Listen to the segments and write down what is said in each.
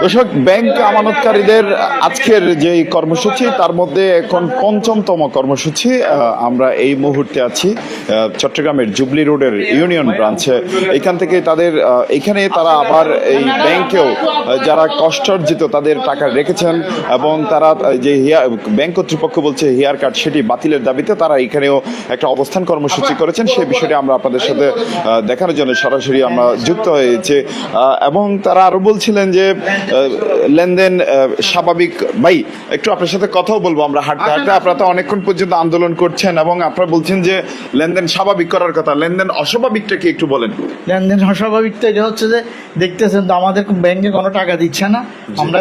দর্শক, ব্যাংক আমানতকারীদের আজকের যে কর্মসূচি তার মধ্যে এখন পঞ্চমতম কর্মসূচি। আমরা এই মুহূর্তে আছি চট্টগ্রামের জুবলি রোডের ইউনিয়ন ব্রাঞ্চে। এখান থেকে এখানে তারা আবার এই ব্যাংকেও যারা কষ্টার্জিত তাদের টাকা রেখেছেন এবং তারা যে ব্যাংক কর্তৃপক্ষ বলছে হেয়ার কাট সেটি বাতিলের দাবিতে তারা এখানেও একটা অবস্থান কর্মসূচি করেছেন। সেই বিষয়টি আমরা আপনাদের সাথে দেখানোর জন্য সরাসরি আমরা যুক্ত হয়েছে এবং তারা আরো বলছিলেন যে লেনদেন স্বাভাবিক। ভাই, একটু আপনার সাথে কথাও বলবো আমরা হাঁটতে হাঁটতে। আপনারা তো অনেকক্ষণ পর্যন্ত আন্দোলন করছেন এবং আপনারা বলছেন যে লেনদেন স্বাভাবিক করার কথা, লেনদেন অস্বাভাবিকটা কি একটু বলেন? লেনদেন অস্বাভাবিকটা এটা হচ্ছে যে দেখতেছেন তো আমাদের ব্যাংকে কোনো টাকা দিচ্ছে না। আমরা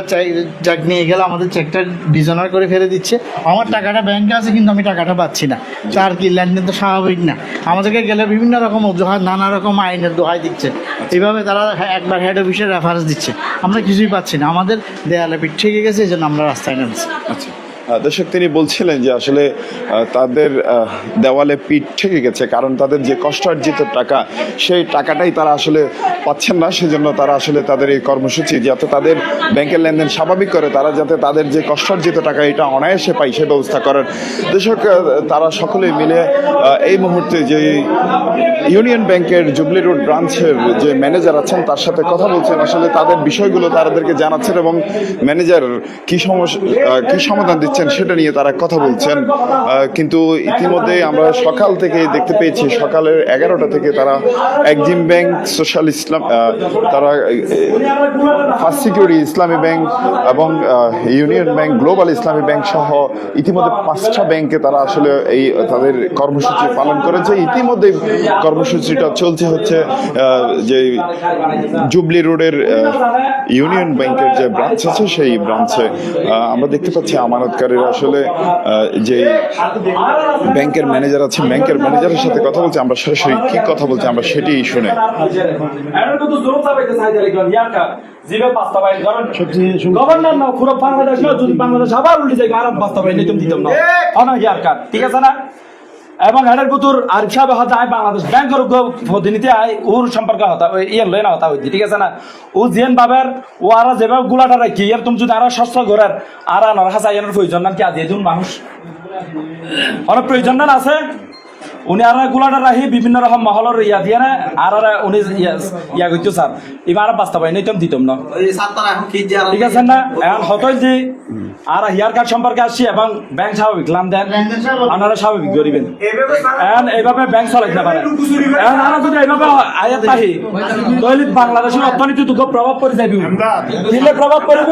চেক নিয়ে গেলে আমাদের চেকটা ডিজনার করে ফেলে দিচ্ছে। আমার টাকাটা ব্যাংকে আছে কিন্তু আমি টাকাটা পাচ্ছি না। তার কি লেনদেন তো স্বাভাবিক না। আমাদেরকে গেলে বিভিন্ন রকম অজুহাত, নানা রকম আইনের দোহাই দিচ্ছে। এইভাবে তারা একবার হেড অফিসের রেফারেন্স দিচ্ছে, আমরা কিছুই পাচ্ছি না। আমাদের দেয়ালে পিঠ ঠেকে গেছে, এই জন্য আমরা রাস্তায় নামছি। আচ্ছা দর্শক, তিনি বলছিলেন যে আসলে তাদের দেওয়ালে পিঠ ঠেকে গেছে, কারণ তাদের যে কষ্টার্জিত টাকা সেই টাকাটাই তারা আসলে পাচ্ছেন না। সেজন্য তারা আসলে তাদের এই কর্মসূচি যাতে তাদের ব্যাংকের লেনদেন স্বাভাবিক করে, তারা যাতে তাদের যে কষ্টার্জিত টাকা এটা অনায়াসে পায় সে ব্যবস্থা করেন। দর্শক, তারা সকলে মিলে এই মুহূর্তে যে ইউনিয়ন ব্যাংকের জুবলি রোড ব্রাঞ্চের যে ম্যানেজার আছেন তার সাথে কথা বলছেন। আসলে তাদের বিষয়গুলো তাদেরকে জানাচ্ছেন এবং ম্যানেজার কি সমাধান দিচ্ছেন সেটা নিয়ে তারা কথা বলছেন। কিন্তু ইতিমধ্যে আমরা সকাল থেকে দেখতে পেয়েছি, সকালের 11টা থেকে তারা এক্সিম ব্যাংক, সোশ্যাল ইসলাম, তারা ফার্স্ট সিকিউরিটি ইসলামী ব্যাংক এবং ইউনিয়ন ব্যাংক, গ্লোবাল ইসলামী ব্যাংক সহ ইতিমধ্যে 5টা ব্যাংকে তারা আসলে এই তাদের কর্মসূচি পালন করেছে। ইতিমধ্যে কর্মসূচিটা চলছে হচ্ছে যে জুবলি রোডের ইউনিয়ন ব্যাংকের যে ব্রাঞ্চ আছে সেই ব্রাঞ্চে। আমরা দেখতে পাচ্ছি আমানতকারীরা আসলে যে ব্যাংকের ম্যানেজার আছে, ব্যাংকের ম্যানেজারের সাথে কথা বলছে। আমরা সরাসরি কি কথা বলছি আমরা সেটি শুনে। গভর্নর না পুরো বাংলাদেশ না, যদি বাংলাদেশ আবার উল্টে যায় আরাম বাস্তবায়ন নিতে দিতাম না ইয়ার কার্ড, ঠিক আছে না? এবং এটার ভিতর আরিফ সাহেব হতা বাংলাদেশ ব্যাংকের প্রতিনিধি আয় ওর সম্পর্কে হতা ইয়ার লয় না হতা হইতি, ঠিক আছে না? ও যেন বাবার ও আর যেভাবে গুলাটা রাখি ইয়ার তুমি যদি আরো সস্তা ঘরের আর আনার হাসা ইয়ানোর প্রয়োজন না কি আজ এজন মানুষ অনেক প্রয়োজন না আছে। উনি আর গুলাটা রাখি বিভিন্ন রকম মহলের ইয়া দিয়ে না আর উনি ইয়া করতো স্যার এবার বাস্তবায়ন নিতাম দিতাম না, ঠিক আছে না? এখন হতই যে আর হেয়ার কার্ড সম্পর্কে আসছি এবং ব্যাংক স্বাভাবিক লেনদেন আপনারা স্বাভাবিক করিবেন। এখন এইভাবে ব্যাংক চালাইতে পারে। এখন আর যদি এইভাবে আয়াত নাহি দৈনিক বাংলাদেশের অর্থনীতি খুব প্রভাব পড়ে যাবে। দিলে প্রভাব পড়ব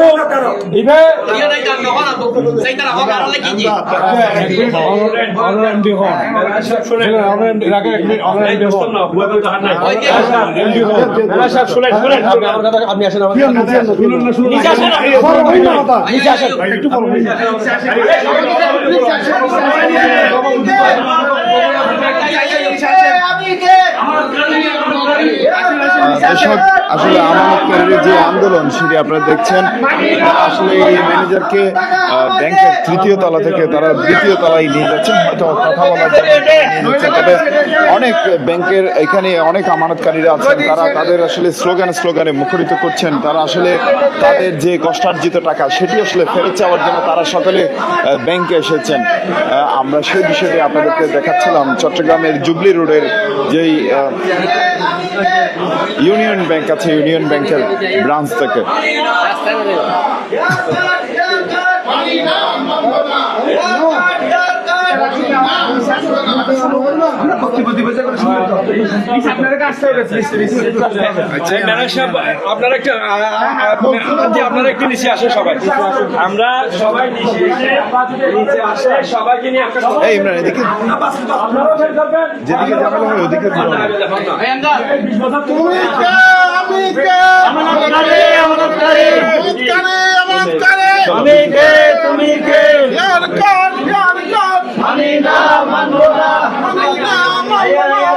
আপনি আসেন আসলে আমানতকারীর যে আন্দোলন সেটি আপনারা দেখছেন। আসলে এই ম্যানেজারকে ব্যাংকের 3য় তলা থেকে তারা 2য় তলায় নিয়ে যাচ্ছেন, হয়তো কথা বলার জন্য নিয়ে নিচ্ছেন। তবে অনেক ব্যাংকের এখানে অনেক আমানতকারীরা আছেন, তারা তাদের আসলে স্লোগানে মুখরিত করছেন। তারা আসলে তাদের যে কষ্টার্জিত টাকা সেটি আসলে ফেরত চাওয়ার জন্য তারা সকলে ব্যাংকে এসেছেন। আমরা সেই বিষয়টি আপনাদেরকে দেখাচ্ছিলাম চট্টগ্রামের জুবলি রোডের যেই ইউনিয়ন ব্যাংক আছে, ইউনিয়ন ব্যাংকের ব্রাঞ্চ থেকে। আপনারা একটু নিচে আসে সবাই, আমরা সবাই নিচে আসে সবাইকে নিয়ে এই ইমরান এদিকে যেদিকে ঝামেলা হয় ওদিকে তুমি কে মানি না মানব না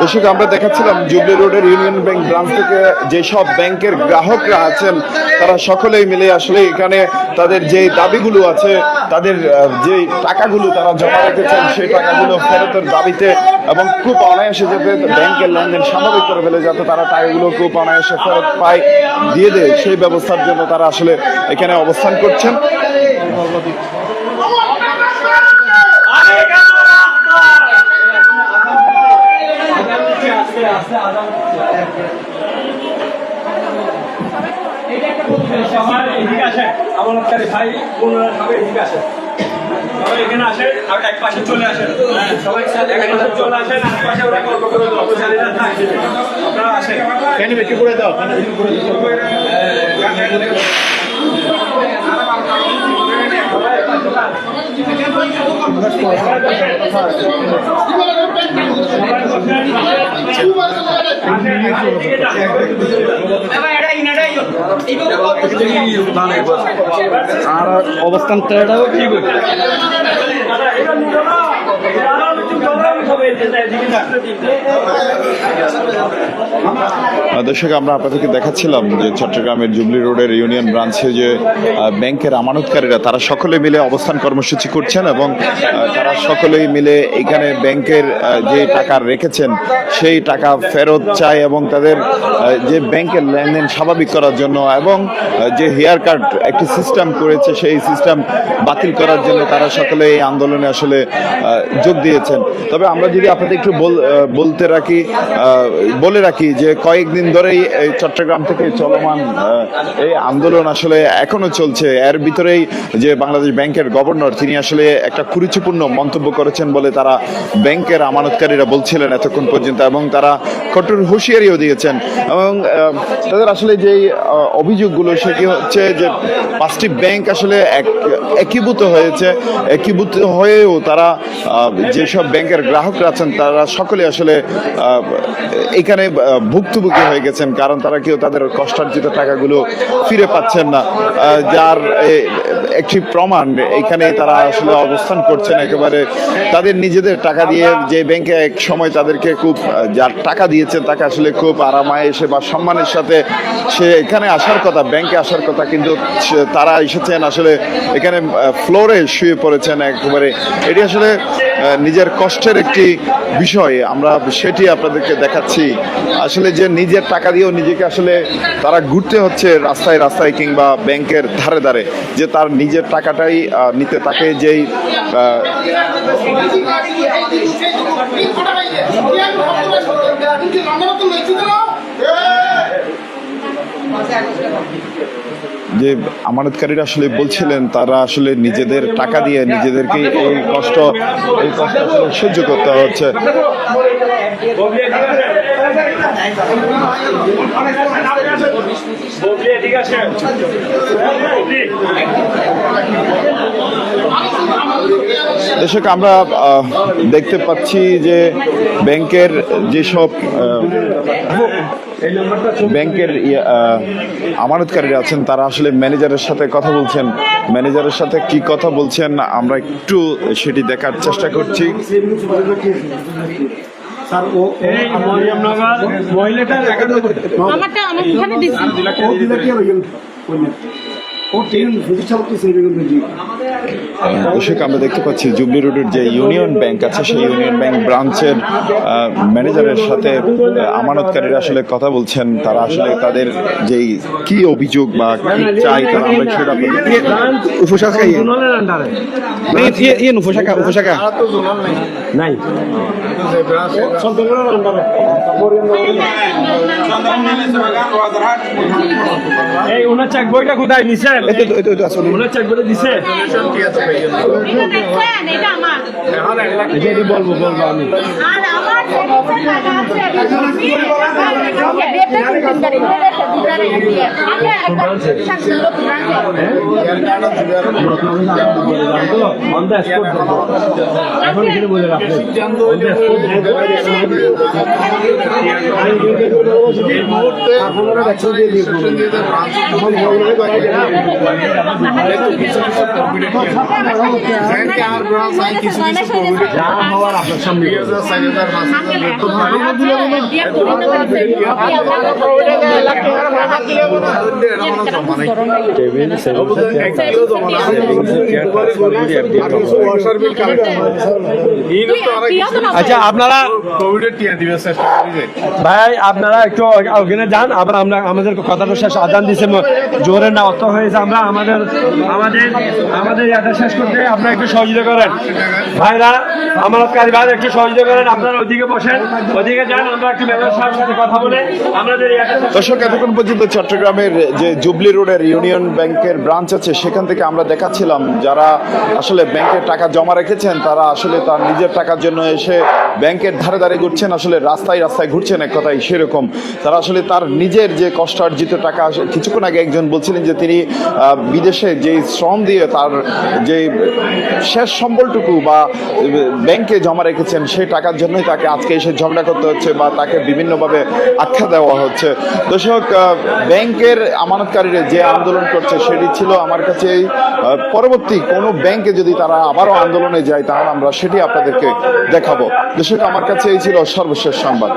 দর্শক আমরা দেখাচ্ছিলাম জুবলি রোডের ইউনিয়ন ব্যাংক ব্রাঞ্চ থেকে যেসব ব্যাংকের গ্রাহকরা আছেন তারা সকলেই মিলে আসলে এখানে তাদের যে দাবিগুলো আছে, তাদের যে টাকাগুলো তারা জমা রেখেছেন সেই টাকাগুলো ফেরতের দাবিতে এবং খুব অনায়াসে যাতে ব্যাংকের লেনদেন স্বাভাবিক করে ফেলে, যাতে তারা টাকাগুলো খুব অনায়াসে ফেরত পায়, দিয়ে দেয়, সেই ব্যবস্থার জন্য তারা আসলে এখানে অবস্থান করছেন। ভাই এদিকে আসে, সবাই এখানে আসেন, এক পাশে চলে আসেন, সবাই এক পাশে চলে আসেন, এক পাশে ওরা গল্প করে দাও, আপনারা আসেন, কেন বেশি করে দাও, আর অবস্থানটাও ঠিক দর্শক আমরা আপনাদেরকে দেখাচ্ছিলাম যে চট্টগ্রামের জুবলি রোডের ইউনিয়ন ব্রাঞ্চে যে ব্যাংকের আমানতকারীরা তারা সকলে মিলে অবস্থান কর্মসূচি করছেন এবং তারা সকলেই মিলে এখানে ব্যাংকের যে টাকা রেখেছেন সেই টাকা ফেরত চায় এবং তাদের যে ব্যাংকের লেনদেন স্বাভাবিক করার জন্য এবং যে হেয়ার কাট একটি সিস্টেম করেছে সেই সিস্টেম বাতিল করার জন্য তারা সকলে এই আন্দোলনে আসলে যোগ দিয়েছেন। তবে আমরা যদি আপনাদের একটু বলে রাখি যে কয়েকদিন ধরেই এই চট্টগ্রাম থেকে চলমান এই আন্দোলন আসলে এখনো চলছে। এর ভিতরেই যে বাংলাদেশ ব্যাংকের গভর্নর তিনি আসলে একটা কুরুচিপূর্ণ মন্তব্য করেছেন বলে তারা ব্যাংকের আমানতকারীরা বলছিলেন এতক্ষণ পর্যন্ত, এবং তারা কঠোর হুঁশিয়ারিও দিয়েছেন এবং তাদের আসলে যেই অভিযোগগুলো সেটি হচ্ছে যে 5টি ব্যাংক আসলে একীভূত হয়েছে, একীভূত হয়েও তারা যেসব ব্যাংকের গ্রাহকরা আছেন তারা সকলে আসলে এখানে ভুক্তভোগী হয়ে গেছেন, কারণ তারা কেউ তাদের কষ্টার্জিত টাকাগুলো ফিরে পাচ্ছেন না, যার একটি প্রমাণ এখানে তারা আসলে অবস্থান করছেন একেবারে তাদের নিজেদের টাকা দিয়ে, যে ব্যাংকে এক সময় তাদেরকে খুব যার টাকা দিয়েছেন তাকে আসলে খুব আরামায়েশে বা সম্মানের সাথে সে এখানে আসার কথা, ব্যাংকে আসার কথা, কিন্তু তারা এসেছেন আসলে এখানে ফ্লোরে শুয়ে পড়েছেন একেবারে। এটি আসলে নিজের কষ্টের একটি বিষয়, আমরা সেটি আপনাদেরকে দেখাচ্ছি। আসলে যে নিজের টাকা দিয়েও নিজেকে আসলে তারা ঘুরতে হচ্ছে রাস্তায় রাস্তায় কিংবা ব্যাংকের ধারে ধারে, যে তার নিজের টাকাটাই নিতে তাকে যেই যে আমানতকারীরা আসলে বলছিলেন তারা আসলে নিজেদের টাকা দিয়ে নিজেদেরকে এই কষ্ট আসলে সহ্য করতে হচ্ছে। দর্শক আমরা দেখতে পাচ্ছি যে ব্যাংকের যেসব ব্যাংকের আমানতকারীরা আছেন তারা আসলে ম্যানেজারের সাথে কথা বলছেন। ম্যানেজারের সাথে কি কথা বলছেন আমরা একটু সেটি দেখার চেষ্টা করছি। দর্শক আমরা দেখতে পাচ্ছি জুবলি রোডের যে ইউনিয়ন ব্যাংক আছে সেই ইউনিয়ন ব্যাংক ব্রাঞ্চের ম্যানেজারের সাথে আমানতকারীরা আসলে কথা বলছেন। তারা আসলে তাদের যেই কি অভিযোগ বা কি চাই তারা আমরা সেটা নাই এই ওনার চেক বইটা কোথায় নিছেন? ওনার চেক বইটা দিছে? বলবো আমি এখন এখানে বলে রাখলেন যা হওয়ার আপনার সামনে আচ্ছা আপনারা ভাই আপনারা একটু ওখানে যান আবার আমরা আমাদের কথাটা শেষ আদান দিছে জোরে না অত হয়েছে আমরা আমাদের আমাদের আমাদের ইয়াটা শেষ করতে আপনারা একটু সহযোগিতা করেন ভাইরা আমানতকারী ভাই একটু সহযোগিতা করেন আপনারা ওইদিকে বসেন ওইদিকে যান আমরা একটু ব্যবসার সাথে কথা বলে আমাদের ইয়াটা দর্শক এতক্ষণ পর্যন্ত চট্টগ্রামের যে জুবলি রোডের ইউনিয়ন ব্যাংকের ব্রাঞ্চ আছে সেখান থেকে আমরা দেখাচ্ছিলাম যারা আসলে ব্যাংকের টাকা জমা রেখেছেন তারা আসলে তার নিজের টাকার জন্য এসে ব্যাংকের ধারে ধারে ঘুরছেন আসলে রাস্তায় রাস্তায় ঘুরছেন এক কথায় সেরকম তারা আসলে তার নিজের যে কষ্টার্জিত টাকা কিছুক্ষণ আগে একজন বলছিলেন যে তিনি বিদেশে যে শ্রম দিয়ে তার যে শেষ সম্বলটুকু বা ব্যাংকে জমা রেখেছেন সেই টাকার জন্যই তাকে আজকে এসে ঝগড়া করতে হচ্ছে বা তাকে বিভিন্নভাবে আখ্যা দেওয়া হচ্ছে দর্শক ব্যাংকের আমানতকারীরা যে আন্দোলন করছে সেটি ছিল আমার কাছে পরবর্তী কোনো ব্যাংকে যদি তারা আবারও আন্দোলনে যায় তাহলে আমরা সেটি আপনাদেরকে দেখাবো দর্শক আমার কাছে এই ছিল সর্বশেষ সংবাদ।